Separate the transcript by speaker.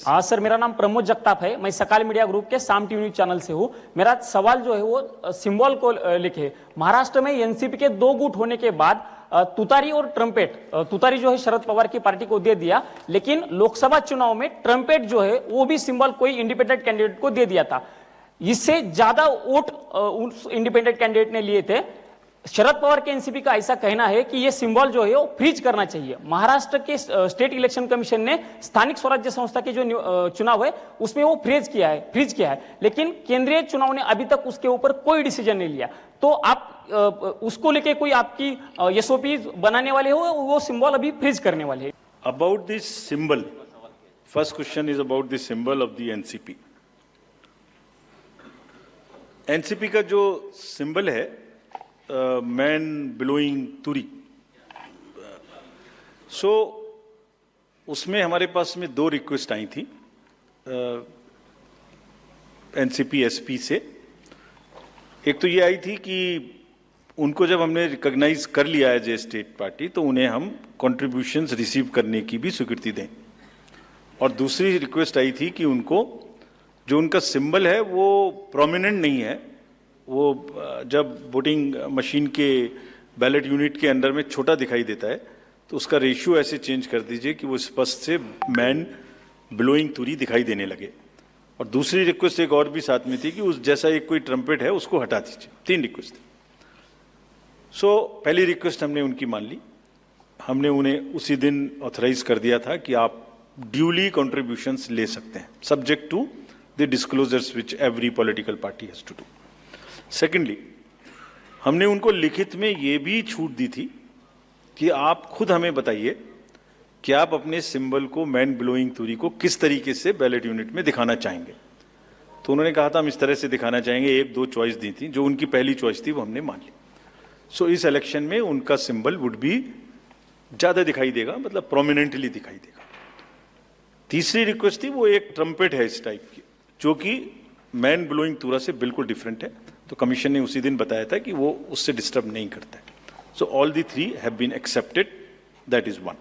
Speaker 1: हाँ सर, मेरा नाम प्रमोद जगताप है। मैं सकाल मीडिया ग्रुप के साम टीवी न्यूज चैनल से हूँ। मेरा सवाल जो है वो सिंबल को लेके, महाराष्ट्र में एनसीपी के 2 गुट होने के बाद तुतारी और ट्रम्पेट, तुतारी जो है शरद पवार की पार्टी को दे दिया, लेकिन लोकसभा चुनाव में ट्रम्पेट जो है वो भी सिंबल कोई इंडिपेंडेंट कैंडिडेट को दे दिया था। इससे ज्यादा वोट उस इंडिपेंडेंट कैंडिडेट ने लिए थे। शरद पवार के एनसीपी का ऐसा कहना है कि ये सिंबल जो है वो फ्रीज करना चाहिए। महाराष्ट्र के स्टेट इलेक्शन कमीशन ने स्थानिक स्वराज्य संस्था के जो चुनाव है उसमें वो फ्रीज किया है, लेकिन केंद्रीय चुनाव ने अभी तक उसके ऊपर कोई डिसीजन नहीं लिया। तो आप उसको लेके कोई आपकी एसओपी बनाने वाले हो, वो सिंबल अभी फ्रीज करने वाले हैं?
Speaker 2: About this symbol, first question is about this symbol of the NCP. NCP का जो सिंबल है मैन ब्लोइंग तुरी, सो उसमें हमारे पास में 2 रिक्वेस्ट आई थी एनसीपी एसपी से। एक तो ये आई थी कि उनको जब हमने रिकॉग्नाइज कर लिया है जे स्टेट पार्टी, तो उन्हें हम कंट्रीब्यूशंस रिसीव करने की भी स्वीकृति दें। और दूसरी रिक्वेस्ट आई थी कि उनको जो उनका सिंबल है वो प्रोमिनेंट नहीं है, वो जब वोटिंग मशीन के बैलेट यूनिट के अंदर में छोटा दिखाई देता है, तो उसका रेशियो ऐसे चेंज कर दीजिए कि वो स्पष्ट से मैन ब्लोइंग तुरी दिखाई देने लगे। और दूसरी रिक्वेस्ट एक और भी साथ में थी कि उस जैसा एक कोई ट्रम्पेट है उसको हटा दीजिए। 3 रिक्वेस्ट थी। सो पहली रिक्वेस्ट हमने उनकी मान ली। हमने उन्हें उसी दिन ऑथराइज कर दिया था कि आप ड्यूली कंट्रीब्यूशंस ले सकते हैं, subject to the disclosures which every political party has to do. Secondly, हमने उनको लिखित में ये भी छूट दी थी कि आप खुद हमें बताइए कि आप अपने सिंबल को, मैन ब्लोइंग तुरी को, किस तरीके से बैलेट यूनिट में दिखाना चाहेंगे। तो उन्होंने कहा था हम इस तरह से दिखाना चाहेंगे। 1-2 चॉइस दी थी, जो उनकी पहली चॉइस थी वो हमने मान ली। सो इस इलेक्शन में उनका सिंबल वुड भी ज्यादा दिखाई देगा, मतलब प्रोमिनेंटली दिखाई देगा। तीसरी रिक्वेस्ट थी, वो एक ट्रम्पेट है इस टाइप की, जो कि मैन ब्लोइंग तुरा से बिल्कुल डिफरेंट है। तो कमीशन ने उसी दिन बताया था कि वो उससे डिस्टर्ब नहीं करता है। So all the 3 have been accepted, that is 1।